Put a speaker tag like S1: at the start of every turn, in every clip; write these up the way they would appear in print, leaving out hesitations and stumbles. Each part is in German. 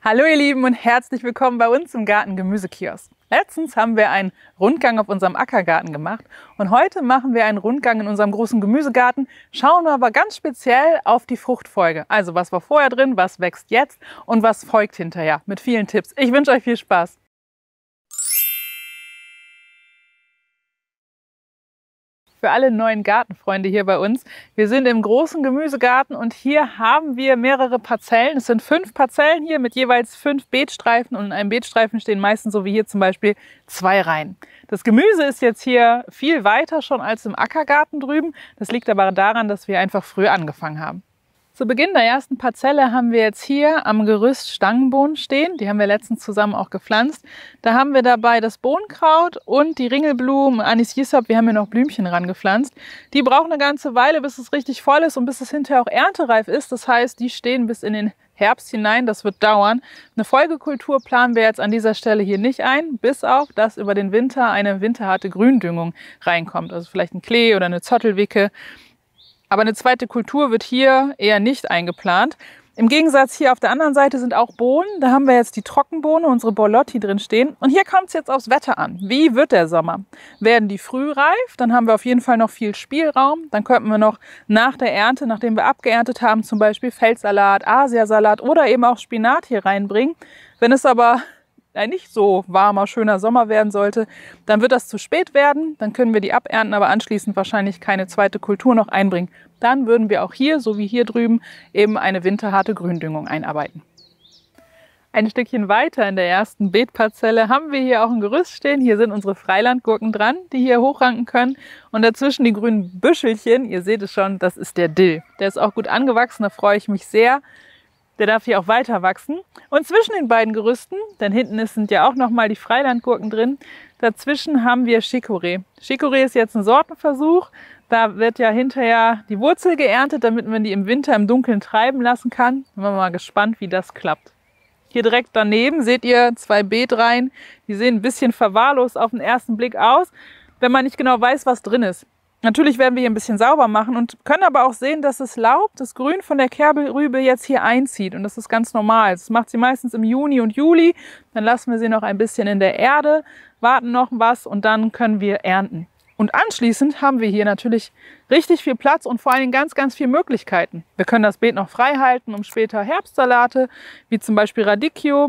S1: Hallo ihr Lieben und herzlich willkommen bei uns im Garten Gemüsekiosk. Letztens haben wir einen Rundgang auf unserem Ackergarten gemacht und heute machen wir einen Rundgang in unserem großen Gemüsegarten, schauen wir aber ganz speziell auf die Fruchtfolge. Also was war vorher drin, was wächst jetzt und was folgt hinterher mit vielen Tipps. Ich wünsche euch viel Spaß. Für alle neuen Gartenfreunde hier bei uns. Wir sind im großen Gemüsegarten und hier haben wir mehrere Parzellen. Es sind 5 Parzellen hier mit jeweils 5 Beetstreifen und in einem Beetstreifen stehen meistens, so wie hier zum Beispiel, 2 Reihen. Das Gemüse ist jetzt hier viel weiter schon als im Ackergarten drüben. Das liegt aber daran, dass wir einfach früh angefangen haben. Zu Beginn der ersten Parzelle haben wir jetzt hier am Gerüst Stangenbohnen stehen. Die haben wir letztens zusammen auch gepflanzt. Da haben wir dabei das Bohnenkraut und die Ringelblumen, Anis Yissop. Wir haben hier noch Blümchen ran gepflanzt. Die brauchen eine ganze Weile, bis es richtig voll ist und bis es hinterher auch erntereif ist. Das heißt, die stehen bis in den Herbst hinein. Das wird dauern. Eine Folgekultur planen wir jetzt an dieser Stelle hier nicht ein, bis auf, dass über den Winter eine winterharte Gründüngung reinkommt. Also vielleicht ein Klee oder eine Zottelwicke. Aber eine zweite Kultur wird hier eher nicht eingeplant. Im Gegensatz hier auf der anderen Seite sind auch Bohnen. Da haben wir jetzt die Trockenbohne, unsere Borlotti drin stehen. Und hier kommt es jetzt aufs Wetter an. Wie wird der Sommer? Werden die früh reif? Dann haben wir auf jeden Fall noch viel Spielraum. Dann könnten wir noch nach der Ernte, nachdem wir abgeerntet haben, zum Beispiel Feldsalat, Asiasalat oder eben auch Spinat hier reinbringen. Wenn es aber ein nicht so warmer, schöner Sommer werden sollte, dann wird das zu spät werden. Dann können wir die abernten, aber anschließend wahrscheinlich keine zweite Kultur noch einbringen. Dann würden wir auch hier, so wie hier drüben, eben eine winterharte Gründüngung einarbeiten. Ein Stückchen weiter in der ersten Beetparzelle haben wir hier auch ein Gerüst stehen. Hier sind unsere Freilandgurken dran, die hier hochranken können. Und dazwischen die grünen Büschelchen, ihr seht es schon, das ist der Dill. Der ist auch gut angewachsen, da freue ich mich sehr. Der darf hier auch weiter wachsen. Und zwischen den beiden Gerüsten, denn hinten sind ja auch nochmal die Freilandgurken drin, dazwischen haben wir Chicorée. Chicorée ist jetzt ein Sortenversuch. Da wird ja hinterher die Wurzel geerntet, damit man die im Winter im Dunkeln treiben lassen kann. Sind wir mal gespannt, wie das klappt. Hier direkt daneben seht ihr 2 Beetreihen. Die sehen ein bisschen verwahrlost auf den ersten Blick aus, wenn man nicht genau weiß, was drin ist. Natürlich werden wir hier ein bisschen sauber machen und können aber auch sehen, dass das Laub, das Grün von der Kerbelrübe jetzt hier einzieht. Und das ist ganz normal. Das macht sie meistens im Juni und Juli. Dann lassen wir sie noch ein bisschen in der Erde, warten noch was und dann können wir ernten. Und anschließend haben wir hier natürlich richtig viel Platz und vor allem ganz, ganz viele Möglichkeiten. Wir können das Beet noch frei halten, um später Herbstsalate, wie zum Beispiel Radicchio,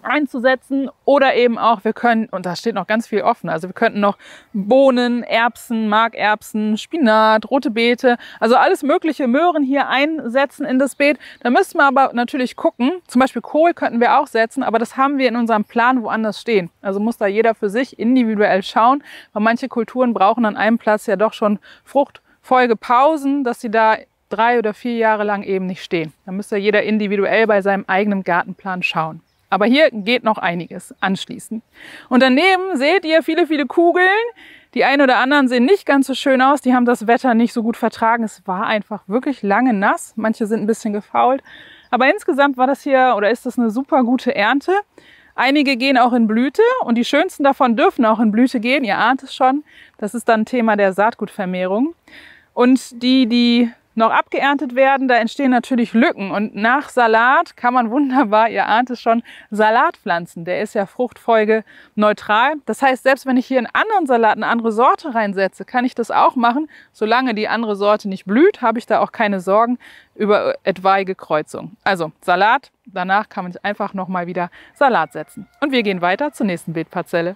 S1: einzusetzen oder eben auch, wir können, und da steht noch ganz viel offen, also wir könnten noch Bohnen, Erbsen, Markerbsen, Spinat, rote Beete, also alles mögliche Möhren hier einsetzen in das Beet. Da müssen wir aber natürlich gucken, zum Beispiel Kohl könnten wir auch setzen, aber das haben wir in unserem Plan woanders stehen. Also muss da jeder für sich individuell schauen, weil manche Kulturen brauchen an einem Platz ja doch schon Fruchtfolgepausen, dass sie da 3 oder 4 Jahre lang eben nicht stehen. Da müsste jeder individuell bei seinem eigenen Gartenplan schauen. Aber hier geht noch einiges anschließend. Und daneben seht ihr viele, viele Kugeln. Die einen oder anderen sehen nicht ganz so schön aus. Die haben das Wetter nicht so gut vertragen. Es war einfach wirklich lange nass. Manche sind ein bisschen gefault. Aber insgesamt war das hier oder ist das eine super gute Ernte. Einige gehen auch in Blüte und die schönsten davon dürfen auch in Blüte gehen. Ihr ahnt es schon. Das ist dann Thema der Saatgutvermehrung. Und die noch abgeerntet werden, da entstehen natürlich Lücken. Und nach Salat kann man wunderbar, ihr ahnt es schon, Salat pflanzen. Der ist ja Fruchtfolge neutral. Das heißt, selbst wenn ich hier in anderen Salat eine andere Sorte reinsetze, kann ich das auch machen. Solange die andere Sorte nicht blüht, habe ich da auch keine Sorgen über etwaige Kreuzung. Also Salat, danach kann man einfach nochmal wieder Salat setzen. Und wir gehen weiter zur nächsten Beetparzelle.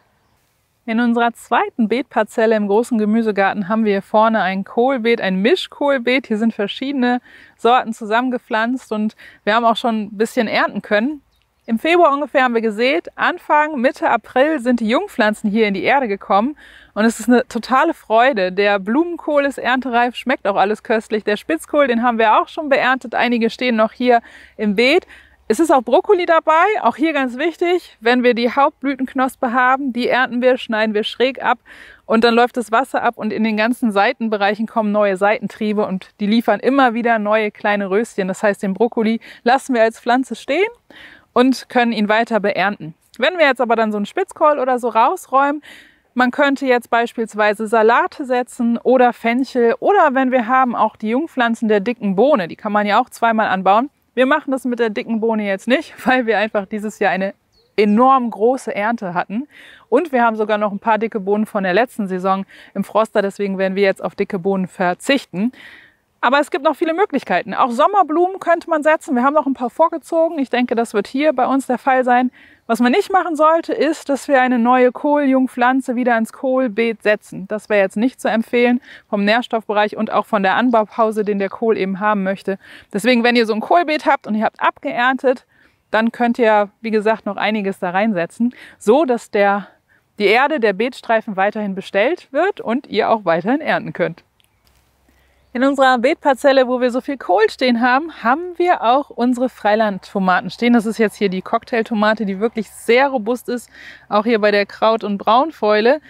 S1: In unserer zweiten Beetparzelle im großen Gemüsegarten haben wir hier vorne ein Kohlbeet, ein Mischkohlbeet. Hier sind verschiedene Sorten zusammengepflanzt und wir haben auch schon ein bisschen ernten können. Im Februar ungefähr haben wir gesät. Anfang, Mitte April sind die Jungpflanzen hier in die Erde gekommen und es ist eine totale Freude. Der Blumenkohl ist erntereif, schmeckt auch alles köstlich. Der Spitzkohl, den haben wir auch schon beerntet. Einige stehen noch hier im Beet. Es ist auch Brokkoli dabei, auch hier ganz wichtig, wenn wir die Hauptblütenknospe haben, die ernten wir, schneiden wir schräg ab und dann läuft das Wasser ab und in den ganzen Seitenbereichen kommen neue Seitentriebe und die liefern immer wieder neue kleine Röschen. Das heißt, den Brokkoli lassen wir als Pflanze stehen und können ihn weiter beernten. Wenn wir jetzt aber dann so einen Spitzkohl oder so rausräumen, man könnte jetzt beispielsweise Salate setzen oder Fenchel oder wenn wir haben auch die Jungpflanzen der dicken Bohne, die kann man ja auch zweimal anbauen. Wir machen das mit der dicken Bohne jetzt nicht, weil wir einfach dieses Jahr eine enorm große Ernte hatten. Und wir haben sogar noch ein paar dicke Bohnen von der letzten Saison im Froster. Deswegen werden wir jetzt auf dicke Bohnen verzichten. Aber es gibt noch viele Möglichkeiten. Auch Sommerblumen könnte man setzen. Wir haben noch ein paar vorgezogen. Ich denke, das wird hier bei uns der Fall sein. Was man nicht machen sollte, ist, dass wir eine neue Kohljungpflanze wieder ins Kohlbeet setzen. Das wäre jetzt nicht zu empfehlen vom Nährstoffbereich und auch von der Anbaupause, den der Kohl eben haben möchte. Deswegen, wenn ihr so ein Kohlbeet habt und ihr habt abgeerntet, dann könnt ihr, wie gesagt, noch einiges da reinsetzen, so dass die Erde, der Beetstreifen weiterhin bestellt wird und ihr auch weiterhin ernten könnt. In unserer Beetparzelle, wo wir so viel Kohl stehen haben, haben wir auch unsere Freilandtomaten stehen. Das ist jetzt hier die Cocktailtomate, die wirklich sehr robust ist. Auch hier bei der Kraut- und Braunfäule.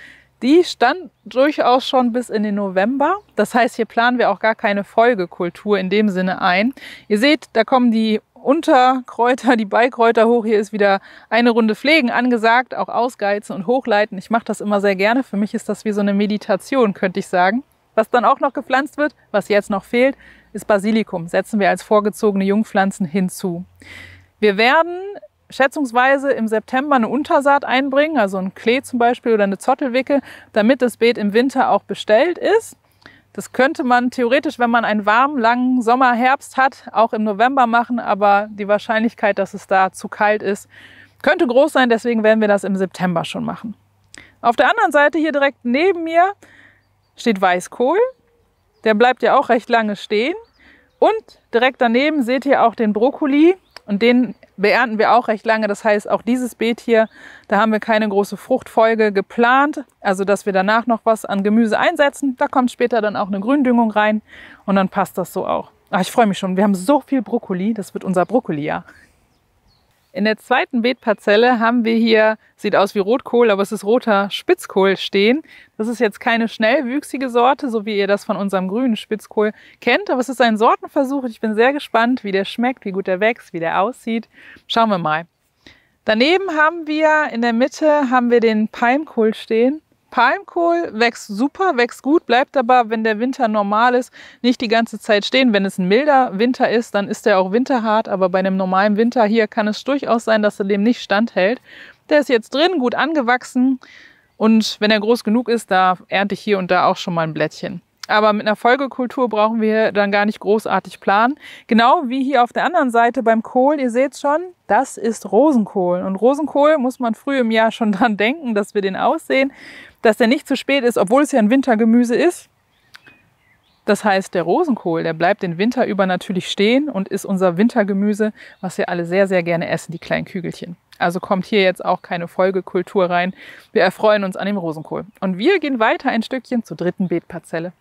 S1: Die stand durchaus schon bis in den November. Das heißt, hier planen wir auch gar keine Folgekultur in dem Sinne ein. Ihr seht, da kommen die Unterkräuter, die Beikräuter hoch. Hier ist wieder eine Runde Pflegen angesagt, auch ausgeizen und hochleiten. Ich mache das immer sehr gerne. Für mich ist das wie so eine Meditation, könnte ich sagen. Was dann auch noch gepflanzt wird, was jetzt noch fehlt, ist Basilikum. Setzen wir als vorgezogene Jungpflanzen hinzu. Wir werden schätzungsweise im September eine Untersaat einbringen, also ein Klee zum Beispiel oder eine Zottelwicke, damit das Beet im Winter auch bestellt ist. Das könnte man theoretisch, wenn man einen warmen, langen Sommer, Herbst hat, auch im November machen, aber die Wahrscheinlichkeit, dass es da zu kalt ist, könnte groß sein, deswegen werden wir das im September schon machen. Auf der anderen Seite hier direkt neben mir steht Weißkohl. Der bleibt ja auch recht lange stehen. Und direkt daneben seht ihr auch den Brokkoli und den beernten wir auch recht lange. Das heißt, auch dieses Beet hier, da haben wir keine große Fruchtfolge geplant. Also, dass wir danach noch was an Gemüse einsetzen. Da kommt später dann auch eine Gründüngung rein und dann passt das so auch. Ach, ich freue mich schon. Wir haben so viel Brokkoli. Das wird unser Brokkoli-Jahr. In der zweiten Beetparzelle haben wir hier, sieht aus wie Rotkohl, aber es ist roter Spitzkohl stehen. Das ist jetzt keine schnellwüchsige Sorte, so wie ihr das von unserem grünen Spitzkohl kennt, aber es ist ein Sortenversuch. Ich bin sehr gespannt, wie der schmeckt, wie gut der wächst, wie der aussieht. Schauen wir mal. Daneben haben wir in der Mitte den Palmkohl stehen. Palmkohl wächst super, wächst gut, bleibt aber, wenn der Winter normal ist, nicht die ganze Zeit stehen. Wenn es ein milder Winter ist, dann ist er auch winterhart, aber bei einem normalen Winter hier kann es durchaus sein, dass er dem nicht standhält. Der ist jetzt drin, gut angewachsen und wenn er groß genug ist, da ernte ich hier und da auch schon mal ein Blättchen. Aber mit einer Folgekultur brauchen wir dann gar nicht großartig planen. Genau wie hier auf der anderen Seite beim Kohl, ihr seht schon, das ist Rosenkohl. Und Rosenkohl muss man früh im Jahr schon dran denken, dass wir den aussehen, dass der nicht zu spät ist, obwohl es ja ein Wintergemüse ist. Das heißt, der Rosenkohl, der bleibt den Winter über natürlich stehen und ist unser Wintergemüse, was wir alle sehr, sehr gerne essen, die kleinen Kügelchen. Also kommt hier jetzt auch keine Folgekultur rein. Wir erfreuen uns an dem Rosenkohl. Und wir gehen weiter ein Stückchen zur dritten Beetparzelle.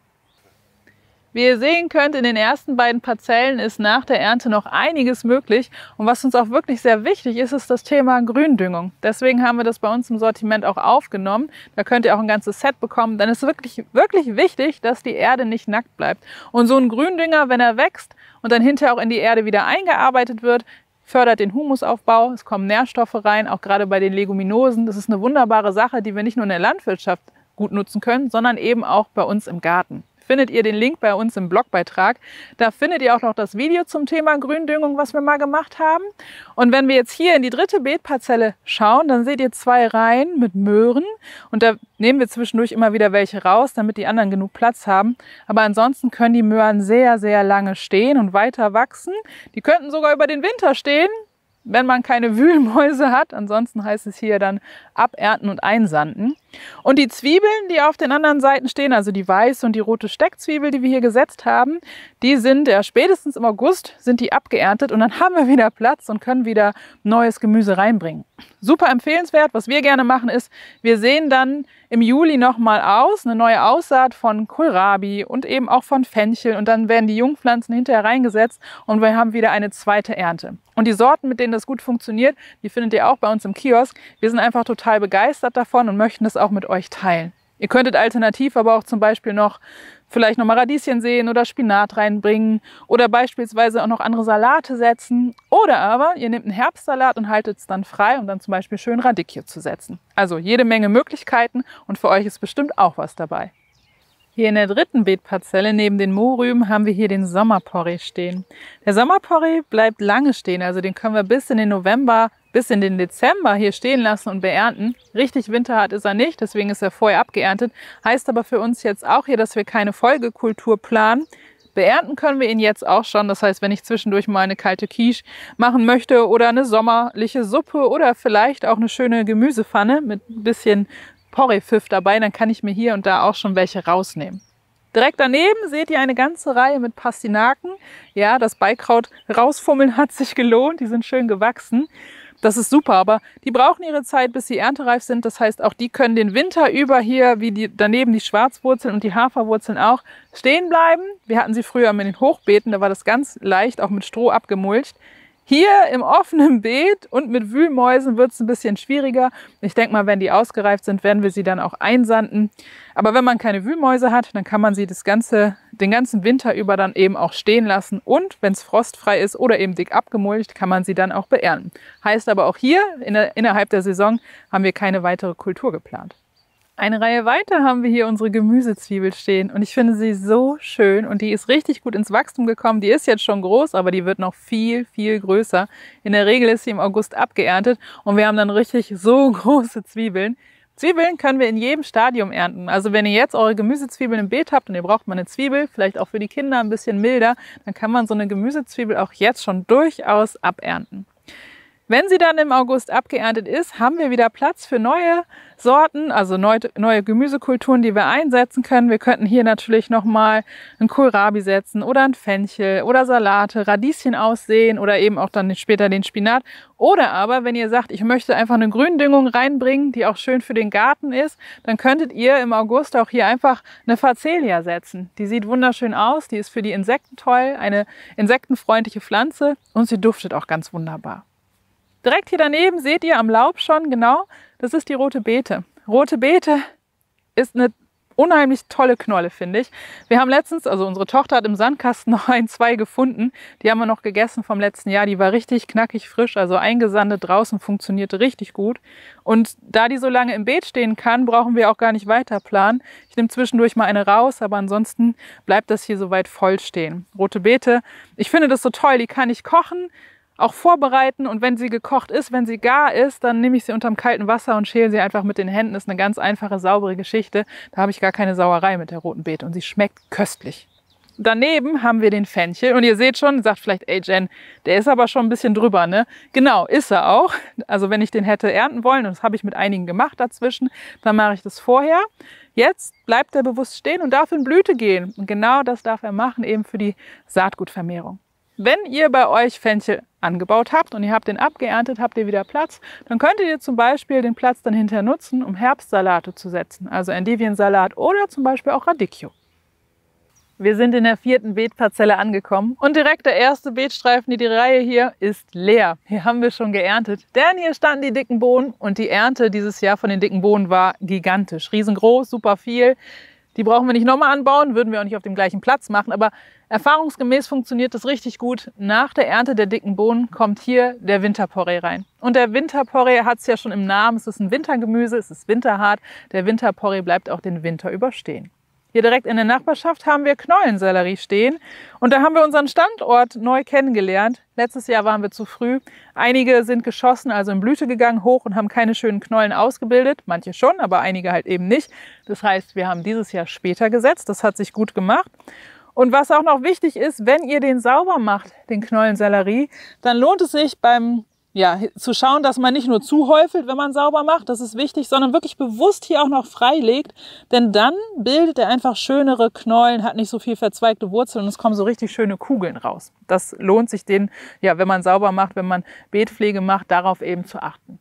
S1: Wie ihr sehen könnt, in den ersten beiden Parzellen ist nach der Ernte noch einiges möglich. Und was uns auch wirklich sehr wichtig ist, ist das Thema Gründüngung. Deswegen haben wir das bei uns im Sortiment auch aufgenommen. Da könnt ihr auch ein ganzes Set bekommen. Dann ist wirklich, wirklich wichtig, dass die Erde nicht nackt bleibt. Und so ein Gründünger, wenn er wächst und dann hinterher auch in die Erde wieder eingearbeitet wird, fördert den Humusaufbau. Es kommen Nährstoffe rein, auch gerade bei den Leguminosen. Das ist eine wunderbare Sache, die wir nicht nur in der Landwirtschaft gut nutzen können, sondern eben auch bei uns im Garten. Findet ihr den Link bei uns im Blogbeitrag. Da findet ihr auch noch das Video zum Thema Gründüngung, was wir mal gemacht haben. Und wenn wir jetzt hier in die dritte Beetparzelle schauen, dann seht ihr 2 Reihen mit Möhren. Und da nehmen wir zwischendurch immer wieder welche raus, damit die anderen genug Platz haben. Aber ansonsten können die Möhren sehr, sehr lange stehen und weiter wachsen. Die könnten sogar über den Winter stehen, wenn man keine Wühlmäuse hat. Ansonsten heißt es hier dann abernten und einsanden. Und die Zwiebeln, die auf den anderen Seiten stehen, also die weiße und die rote Steckzwiebel, die wir hier gesetzt haben, die sind ja spätestens im August sind die abgeerntet und dann haben wir wieder Platz und können wieder neues Gemüse reinbringen. Super empfehlenswert. Was wir gerne machen ist, wir säen dann im Juli nochmal aus, eine neue Aussaat von Kohlrabi und eben auch von Fenchel und dann werden die Jungpflanzen hinterher reingesetzt und wir haben wieder eine zweite Ernte. Und die Sorten, mit denen das gut funktioniert, die findet ihr auch bei uns im Kiosk. Wir sind einfach total begeistert davon und möchten das auch mit euch teilen. Ihr könntet alternativ aber auch zum Beispiel noch vielleicht nochmal Radieschen säen oder Spinat reinbringen oder beispielsweise auch noch andere Salate setzen. Oder aber ihr nehmt einen Herbstsalat und haltet es dann frei, um dann zum Beispiel schön Radicchio zu setzen. Also jede Menge Möglichkeiten und für euch ist bestimmt auch was dabei. Hier in der dritten Beetparzelle neben den Mohrrüben haben wir hier den Sommerporree stehen. Der Sommerporree bleibt lange stehen, also den können wir bis in den November, bis in den Dezember hier stehen lassen und beernten. Richtig winterhart ist er nicht, deswegen ist er vorher abgeerntet. Heißt aber für uns jetzt auch hier, dass wir keine Folgekultur planen. Beernten können wir ihn jetzt auch schon, das heißt, wenn ich zwischendurch mal eine kalte Quiche machen möchte oder eine sommerliche Suppe oder vielleicht auch eine schöne Gemüsepfanne mit ein bisschen Porree-Pfiff dabei, dann kann ich mir hier und da auch schon welche rausnehmen. Direkt daneben seht ihr eine ganze Reihe mit Pastinaken. Ja, das Beikraut rausfummeln hat sich gelohnt, die sind schön gewachsen. Das ist super, aber die brauchen ihre Zeit, bis sie erntereif sind. Das heißt, auch die können den Winter über hier, wie daneben die Schwarzwurzeln und die Haferwurzeln auch, stehen bleiben. Wir hatten sie früher mit den Hochbeeten, da war das ganz leicht, auch mit Stroh abgemulcht. Hier im offenen Beet und mit Wühlmäusen wird es ein bisschen schwieriger. Ich denke mal, wenn die ausgereift sind, werden wir sie dann auch einsanden. Aber wenn man keine Wühlmäuse hat, dann kann man sie den ganzen Winter über dann eben auch stehen lassen. Und wenn es frostfrei ist oder eben dick abgemulcht, kann man sie dann auch beernten. Heißt aber auch hier, innerhalb der Saison haben wir keine weitere Kultur geplant. Eine Reihe weiter haben wir hier unsere Gemüsezwiebel stehen und ich finde sie so schön und die ist richtig gut ins Wachstum gekommen. Die ist jetzt schon groß, aber die wird noch viel, viel größer. In der Regel ist sie im August abgeerntet und wir haben dann richtig so große Zwiebeln. Zwiebeln können wir in jedem Stadium ernten. Also wenn ihr jetzt eure Gemüsezwiebeln im Beet habt und ihr braucht mal eine Zwiebel, vielleicht auch für die Kinder ein bisschen milder, dann kann man so eine Gemüsezwiebel auch jetzt schon durchaus abernten. Wenn sie dann im August abgeerntet ist, haben wir wieder Platz für neue Sorten, also neue Gemüsekulturen, die wir einsetzen können. Wir könnten hier natürlich nochmal einen Kohlrabi setzen oder ein Fenchel oder Salate, Radieschen aussehen oder eben auch dann später den Spinat. Oder aber, wenn ihr sagt, ich möchte einfach eine Gründüngung reinbringen, die auch schön für den Garten ist, dann könntet ihr im August auch hier einfach eine Phacelia setzen. Die sieht wunderschön aus, die ist für die Insekten toll, eine insektenfreundliche Pflanze und sie duftet auch ganz wunderbar. Direkt hier daneben seht ihr am Laub schon, genau, das ist die rote Beete. Rote Beete ist eine unheimlich tolle Knolle, finde ich. Wir haben letztens, also unsere Tochter hat im Sandkasten noch zwei gefunden. Die haben wir noch gegessen vom letzten Jahr. Die war richtig knackig frisch, also eingesandet draußen, funktionierte richtig gut. Und da die so lange im Beet stehen kann, brauchen wir auch gar nicht weiter planen. Ich nehme zwischendurch mal eine raus, aber ansonsten bleibt das hier soweit voll stehen. Rote Beete, ich finde das so toll, die kann ich kochen, auch vorbereiten und wenn sie gekocht ist, wenn sie gar ist, dann nehme ich sie unterm kalten Wasser und schäle sie einfach mit den Händen. Das ist eine ganz einfache, saubere Geschichte. Da habe ich gar keine Sauerei mit der roten Beete und sie schmeckt köstlich. Daneben haben wir den Fenchel und ihr seht schon, sagt vielleicht, ey Jen, der ist aber schon ein bisschen drüber, ne? Genau, ist er auch. Also wenn ich den hätte ernten wollen, und das habe ich mit einigen gemacht dazwischen, dann mache ich das vorher. Jetzt bleibt er bewusst stehen und darf in Blüte gehen. Und genau das darf er machen, eben für die Saatgutvermehrung. Wenn ihr bei euch Fenchel angebaut habt und ihr habt den abgeerntet, habt ihr wieder Platz, dann könntet ihr zum Beispiel den Platz dann hinterher nutzen, um Herbstsalate zu setzen, also Endiviensalat oder zum Beispiel auch Radicchio. Wir sind in der vierten Beetparzelle angekommen und direkt der erste Beetstreifen, die Reihe hier, ist leer. Hier haben wir schon geerntet, denn hier standen die dicken Bohnen und die Ernte dieses Jahr von den dicken Bohnen war gigantisch, riesengroß, super viel. Die brauchen wir nicht nochmal anbauen, würden wir auch nicht auf dem gleichen Platz machen, aber erfahrungsgemäß funktioniert das richtig gut. Nach der Ernte der dicken Bohnen kommt hier der Winterporree rein. Und der Winterporree hat es ja schon im Namen, es ist ein Wintergemüse, es ist winterhart. Der Winterporree bleibt auch den Winter überstehen. Hier direkt in der Nachbarschaft haben wir Knollensellerie stehen und da haben wir unseren Standort neu kennengelernt. Letztes Jahr waren wir zu früh. Einige sind geschossen, also in Blüte gegangen, hoch und haben keine schönen Knollen ausgebildet. Manche schon, aber einige halt eben nicht. Das heißt, wir haben dieses Jahr später gesetzt. Das hat sich gut gemacht. Und was auch noch wichtig ist, wenn ihr den sauber macht, den Knollensellerie, dann lohnt es sich zu schauen, dass man nicht nur zuhäufelt, wenn man sauber macht, das ist wichtig, sondern wirklich bewusst hier auch noch freilegt, denn dann bildet er einfach schönere Knollen, hat nicht so viel verzweigte Wurzeln und es kommen so richtig schöne Kugeln raus. Das lohnt sich wenn man sauber macht, wenn man Beetpflege macht, darauf eben zu achten.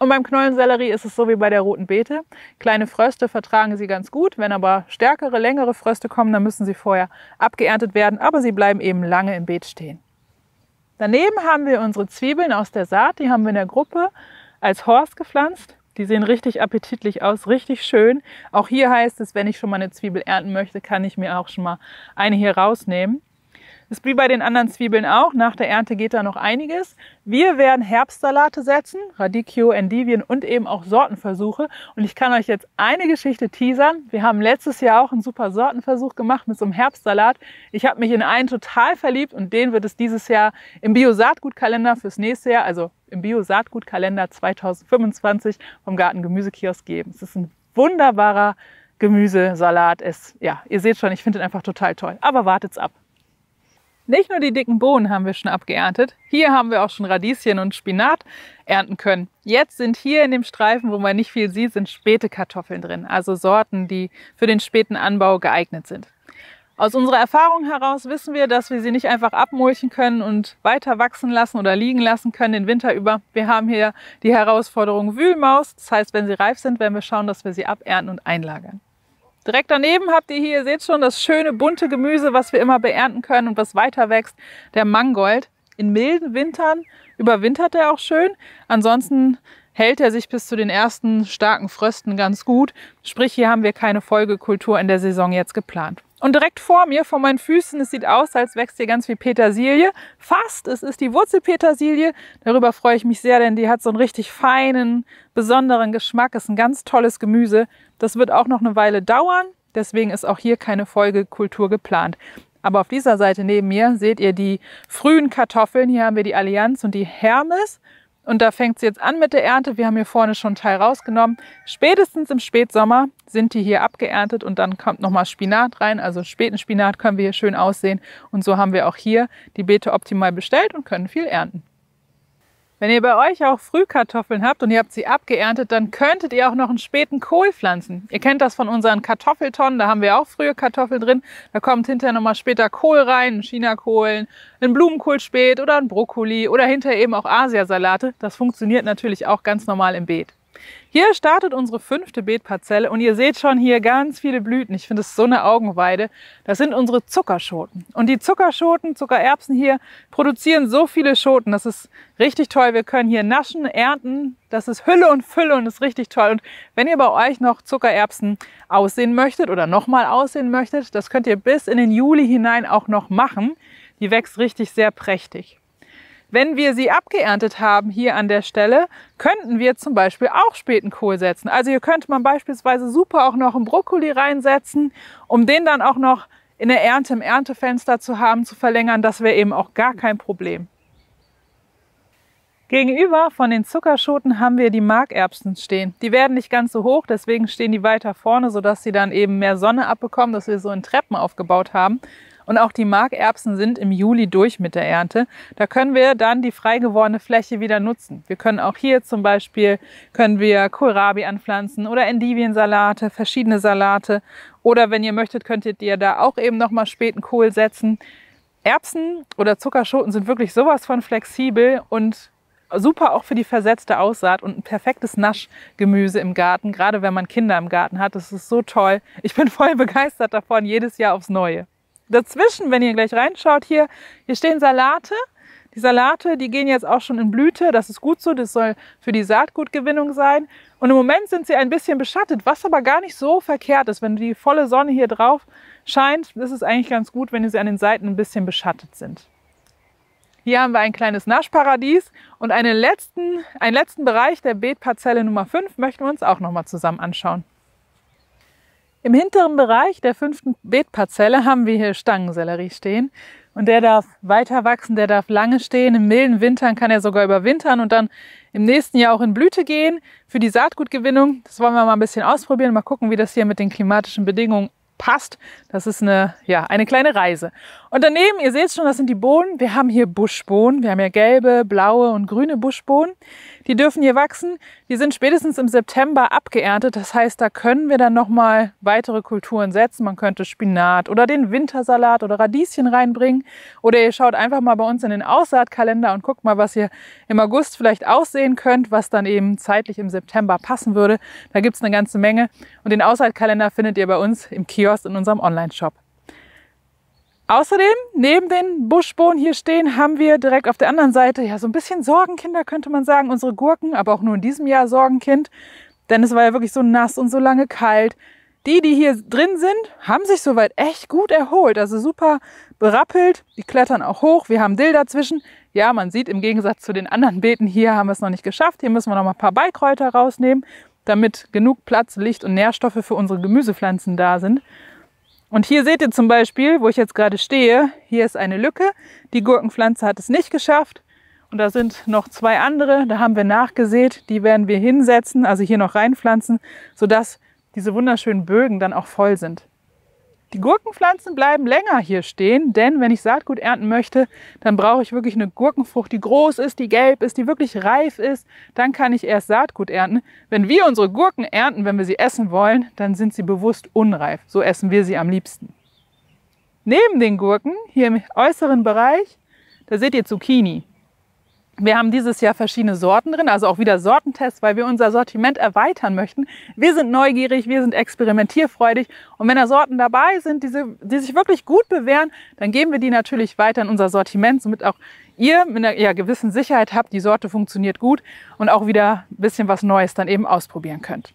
S1: Und beim Knollensellerie ist es so wie bei der roten Beete. Kleine Fröste vertragen sie ganz gut, wenn aber stärkere, längere Fröste kommen, dann müssen sie vorher abgeerntet werden, aber sie bleiben eben lange im Beet stehen. Daneben haben wir unsere Zwiebeln aus der Saat, die haben wir in der Gruppe als Horst gepflanzt. Die sehen richtig appetitlich aus, richtig schön. Auch hier heißt es, wenn ich schon mal eine Zwiebel ernten möchte, kann ich mir auch schon mal eine hier rausnehmen. Ist wie bei den anderen Zwiebeln auch. Nach der Ernte geht da noch einiges. Wir werden Herbstsalate setzen, Radicchio, Endivien und eben auch Sortenversuche. Und ich kann euch jetzt eine Geschichte teasern. Wir haben letztes Jahr auch einen super Sortenversuch gemacht mit so einem Herbstsalat. Ich habe mich in einen total verliebt und den wird es dieses Jahr im Bio-Saatgutkalender fürs nächste Jahr, also im Bio-Saatgutkalender 2025 vom Garten Gemüsekiosk geben. Es ist ein wunderbarer Gemüsesalat. Ja, ihr seht schon, ich finde ihn einfach total toll. Aber wartet's ab. Nicht nur die dicken Bohnen haben wir schon abgeerntet, hier haben wir auch schon Radieschen und Spinat ernten können. Jetzt sind hier in dem Streifen, wo man nicht viel sieht, sind späte Kartoffeln drin, also Sorten, die für den späten Anbau geeignet sind. Aus unserer Erfahrung heraus wissen wir, dass wir sie nicht einfach abmulchen können und weiter wachsen lassen oder liegen lassen können den Winter über. Wir haben hier die Herausforderung Wühlmaus, das heißt, wenn sie reif sind, werden wir schauen, dass wir sie abernten und einlagern. Direkt daneben habt ihr hier, ihr seht schon, das schöne bunte Gemüse, was wir immer beernten können und was weiter wächst, der Mangold. In milden Wintern überwintert er auch schön, ansonsten hält er sich bis zu den ersten starken Frösten ganz gut. Sprich, hier haben wir keine Folgekultur in der Saison jetzt geplant. Und direkt vor mir, vor meinen Füßen, es sieht aus, als wächst hier ganz viel Petersilie. Fast, es ist die Wurzelpetersilie. Darüber freue ich mich sehr, denn die hat so einen richtig feinen, besonderen Geschmack. Ist ein ganz tolles Gemüse. Das wird auch noch eine Weile dauern. Deswegen ist auch hier keine Folgekultur geplant. Aber auf dieser Seite neben mir seht ihr die frühen Kartoffeln. Hier haben wir die Allianz und die Hermes. Und da fängt es jetzt an mit der Ernte. Wir haben hier vorne schon einen Teil rausgenommen. Spätestens im Spätsommer sind die hier abgeerntet und dann kommt nochmal Spinat rein. Also späten Spinat können wir hier schön aussehen. Und so haben wir auch hier die Beete optimal bestellt und können viel ernten. Wenn ihr bei euch auch Frühkartoffeln habt und ihr habt sie abgeerntet, dann könntet ihr auch noch einen späten Kohl pflanzen. Ihr kennt das von unseren Kartoffeltonnen, da haben wir auch frühe Kartoffeln drin. Da kommt hinterher nochmal später Kohl rein, ein Chinakohl, ein Blumenkohlspät oder ein Brokkoli oder hinterher eben auch Asiasalate. Das funktioniert natürlich auch ganz normal im Beet. Hier startet unsere 5. Beetparzelle und ihr seht schon hier ganz viele Blüten. Ich finde es so eine Augenweide. Das sind unsere Zuckerschoten. Und die Zuckerschoten, Zuckererbsen hier, produzieren so viele Schoten. Das ist richtig toll. Wir können hier naschen, ernten. Das ist Hülle und Fülle und ist richtig toll. Und wenn ihr bei euch noch Zuckererbsen aussehen möchtet oder nochmal aussehen möchtet, das könnt ihr bis in den Juli hinein auch noch machen. Die wächst richtig sehr prächtig. Wenn wir sie abgeerntet haben hier an der Stelle, könnten wir zum Beispiel auch späten Kohl setzen. Also hier könnte man beispielsweise super auch noch einen Brokkoli reinsetzen, um den dann auch noch in der Ernte im Erntefenster zu haben, zu verlängern. Das wäre eben auch gar kein Problem. Gegenüber von den Zuckerschoten haben wir die Markerbsen stehen. Die werden nicht ganz so hoch, deswegen stehen die weiter vorne, sodass sie dann eben mehr Sonne abbekommen, dass wir so in Treppen aufgebaut haben. Und auch die Markerbsen sind im Juli durch mit der Ernte. Da können wir dann die frei gewordene Fläche wieder nutzen. Wir können auch hier zum Beispiel Kohlrabi anpflanzen oder Endiviensalate, verschiedene Salate. Oder wenn ihr möchtet, könntet ihr da auch eben nochmal späten Kohl setzen. Erbsen oder Zuckerschoten sind wirklich sowas von flexibel und super auch für die versetzte Aussaat und ein perfektes Naschgemüse im Garten, gerade wenn man Kinder im Garten hat. Das ist so toll. Ich bin voll begeistert davon, jedes Jahr aufs Neue. Dazwischen, wenn ihr gleich reinschaut, hier stehen Salate. Die Salate, die gehen jetzt auch schon in Blüte. Das ist gut so, das soll für die Saatgutgewinnung sein. Und im Moment sind sie ein bisschen beschattet, was aber gar nicht so verkehrt ist. Wenn die volle Sonne hier drauf scheint, ist es eigentlich ganz gut, wenn sie an den Seiten ein bisschen beschattet sind. Hier haben wir ein kleines Naschparadies und einen letzten Bereich der Beetparzelle Nummer 5 möchten wir uns auch noch mal zusammen anschauen. Im hinteren Bereich der 5. Beetparzelle haben wir hier Stangensellerie stehen und der darf weiter wachsen, der darf lange stehen. Im milden Wintern kann er sogar überwintern und dann im nächsten Jahr auch in Blüte gehen für die Saatgutgewinnung. Das wollen wir mal ein bisschen ausprobieren, mal gucken, wie das hier mit den klimatischen Bedingungen passt. Das ist eine kleine Reise. Und daneben, ihr seht schon, das sind die Bohnen. Wir haben hier Buschbohnen. Wir haben ja gelbe, blaue und grüne Buschbohnen. Die dürfen hier wachsen. Die sind spätestens im September abgeerntet. Das heißt, da können wir dann nochmal weitere Kulturen setzen. Man könnte Spinat oder den Wintersalat oder Radieschen reinbringen. Oder ihr schaut einfach mal bei uns in den Aussaatkalender und guckt mal, was ihr im August vielleicht aussehen könnt, was dann eben zeitlich im September passen würde. Da gibt es eine ganze Menge. Und den Aussaatkalender findet ihr bei uns im Kiosk in unserem Online-Shop. Außerdem, neben den Buschbohnen hier stehen, haben wir direkt auf der anderen Seite so ein bisschen Sorgenkinder, könnte man sagen, unsere Gurken, aber auch nur in diesem Jahr Sorgenkind, denn es war ja wirklich so nass und so lange kalt. Die hier drin sind, haben sich soweit echt gut erholt. Also super berappelt. Die klettern auch hoch. Wir haben Dill dazwischen. Ja, man sieht im Gegensatz zu den anderen Beeten, hier haben wir es noch nicht geschafft. Hier müssen wir noch mal ein paar Beikräuter rausnehmen, damit genug Platz, Licht und Nährstoffe für unsere Gemüsepflanzen da sind. Und hier seht ihr zum Beispiel, wo ich jetzt gerade stehe, hier ist eine Lücke. Die Gurkenpflanze hat es nicht geschafft. Und da sind noch 2 andere, da haben wir nachgesät. Die werden wir hinsetzen, also hier noch reinpflanzen, sodass diese wunderschönen Bögen dann auch voll sind. Die Gurkenpflanzen bleiben länger hier stehen, denn wenn ich Saatgut ernten möchte, dann brauche ich wirklich eine Gurkenfrucht, die groß ist, die gelb ist, die wirklich reif ist. Dann kann ich erst Saatgut ernten. Wenn wir unsere Gurken ernten, wenn wir sie essen wollen, dann sind sie bewusst unreif. So essen wir sie am liebsten. Neben den Gurken, hier im äußeren Bereich, da seht ihr Zucchini. Wir haben dieses Jahr verschiedene Sorten drin, also auch wieder Sortentests, weil wir unser Sortiment erweitern möchten. Wir sind neugierig, wir sind experimentierfreudig und wenn da Sorten dabei sind, die sich wirklich gut bewähren, dann geben wir die natürlich weiter in unser Sortiment, somit auch ihr mit einer gewissen Sicherheit habt, die Sorte funktioniert gut und auch wieder ein bisschen was Neues dann eben ausprobieren könnt.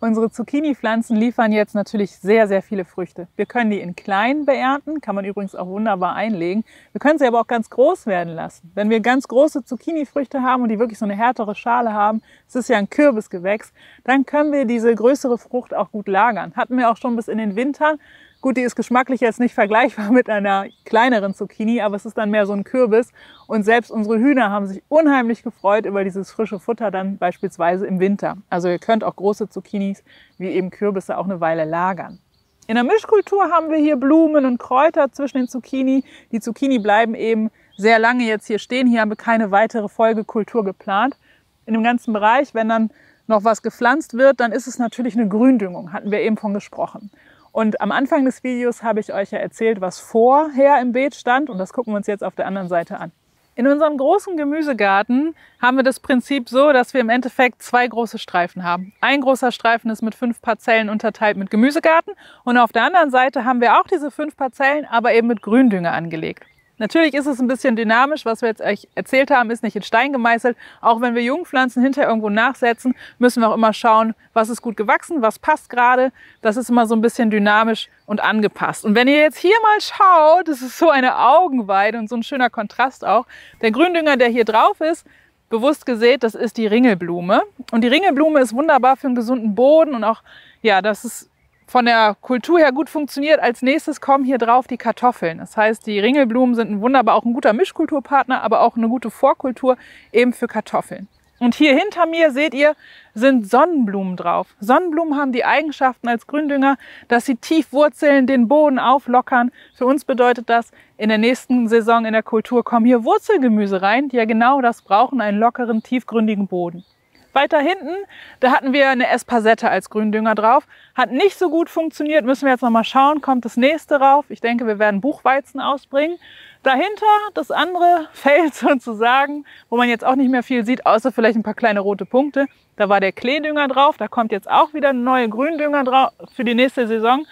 S1: Unsere Zucchini-Pflanzen liefern jetzt natürlich sehr, sehr viele Früchte. Wir können die in klein beernten, kann man übrigens auch wunderbar einlegen. Wir können sie aber auch ganz groß werden lassen. Wenn wir ganz große Zucchini-Früchte haben und die wirklich so eine härtere Schale haben, es ist ja ein Kürbisgewächs, dann können wir diese größere Frucht auch gut lagern. Hatten wir auch schon bis in den Winter. Gut, die ist geschmacklich jetzt nicht vergleichbar mit einer kleineren Zucchini, aber es ist dann mehr so ein Kürbis. Und selbst unsere Hühner haben sich unheimlich gefreut über dieses frische Futter dann beispielsweise im Winter. Also ihr könnt auch große Zucchinis wie eben Kürbisse auch eine Weile lagern. In der Mischkultur haben wir hier Blumen und Kräuter zwischen den Zucchini. Die Zucchini bleiben eben sehr lange jetzt hier stehen. Hier haben wir keine weitere Folgekultur geplant. In dem ganzen Bereich, wenn dann noch was gepflanzt wird, dann ist es natürlich eine Gründüngung, hatten wir eben von gesprochen. Und am Anfang des Videos habe ich euch ja erzählt, was vorher im Beet stand und das gucken wir uns jetzt auf der anderen Seite an. In unserem großen Gemüsegarten haben wir das Prinzip so, dass wir im Endeffekt 2 große Streifen haben. Ein großer Streifen ist mit 5 Parzellen unterteilt mit Gemüsegarten und auf der anderen Seite haben wir auch diese 5 Parzellen, aber eben mit Gründünger angelegt. Natürlich ist es ein bisschen dynamisch, was wir jetzt euch erzählt haben, ist nicht in Stein gemeißelt. Auch wenn wir Jungpflanzen hinterher irgendwo nachsetzen, müssen wir auch immer schauen, was ist gut gewachsen, was passt gerade. Das ist immer so ein bisschen dynamisch und angepasst. Und wenn ihr jetzt hier mal schaut, das ist so eine Augenweide und so ein schöner Kontrast auch. Der Gründünger, der hier drauf ist, bewusst gesät, das ist die Ringelblume. Und die Ringelblume ist wunderbar für einen gesunden Boden und auch, ja, das ist von der Kultur her gut funktioniert. Als nächstes kommen hier drauf die Kartoffeln. Das heißt, die Ringelblumen sind wunderbar auch ein guter Mischkulturpartner, aber auch eine gute Vorkultur eben für Kartoffeln. Und hier hinter mir seht ihr, sind Sonnenblumen drauf. Sonnenblumen haben die Eigenschaften als Gründünger, dass sie tief wurzeln, den Boden auflockern. Für uns bedeutet das, in der nächsten Saison in der Kultur kommen hier Wurzelgemüse rein, die ja genau das brauchen, einen lockeren, tiefgründigen Boden. Weiter hinten, da hatten wir eine Espasette als Gründünger drauf. Hat nicht so gut funktioniert, müssen wir jetzt noch mal schauen, kommt das nächste rauf. Ich denke, wir werden Buchweizen ausbringen. Dahinter das andere Feld sozusagen, wo man jetzt auch nicht mehr viel sieht, außer vielleicht ein paar kleine rote Punkte. Da war der Kleedünger drauf, da kommt jetzt auch wieder ein neuer Gründünger drauf für die nächste Saison.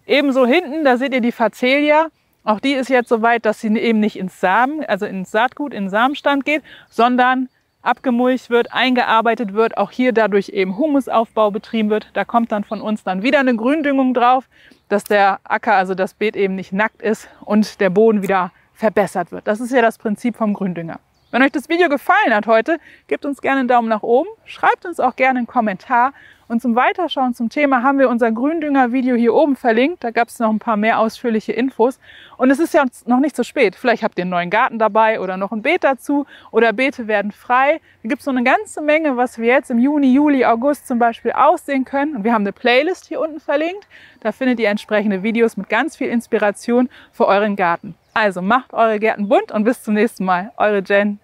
S1: Ebenso hinten, da seht ihr die Facelia. Auch die ist jetzt so weit, dass sie eben nicht ins Samen, also ins Saatgut, in den Samenstand geht, sondern abgemulcht wird, eingearbeitet wird, auch hier dadurch eben Humusaufbau betrieben wird. Da kommt dann von uns dann wieder eine Gründüngung drauf, dass der Acker, also das Beet eben nicht nackt ist und der Boden wieder verbessert wird. Das ist ja das Prinzip vom Gründünger. Wenn euch das Video gefallen hat heute, gebt uns gerne einen Daumen nach oben, schreibt uns auch gerne einen Kommentar und zum Weiterschauen zum Thema haben wir unser Gründünger-Video hier oben verlinkt. Da gab es noch ein paar mehr ausführliche Infos und es ist ja noch nicht so spät. Vielleicht habt ihr einen neuen Garten dabei oder noch ein Beet dazu oder Beete werden frei. Da gibt es noch eine ganze Menge, was wir jetzt im Juni, Juli, August zum Beispiel aussehen können. Und wir haben eine Playlist hier unten verlinkt. Da findet ihr entsprechende Videos mit ganz viel Inspiration für euren Garten. Also macht eure Gärten bunt und bis zum nächsten Mal. Eure Jen.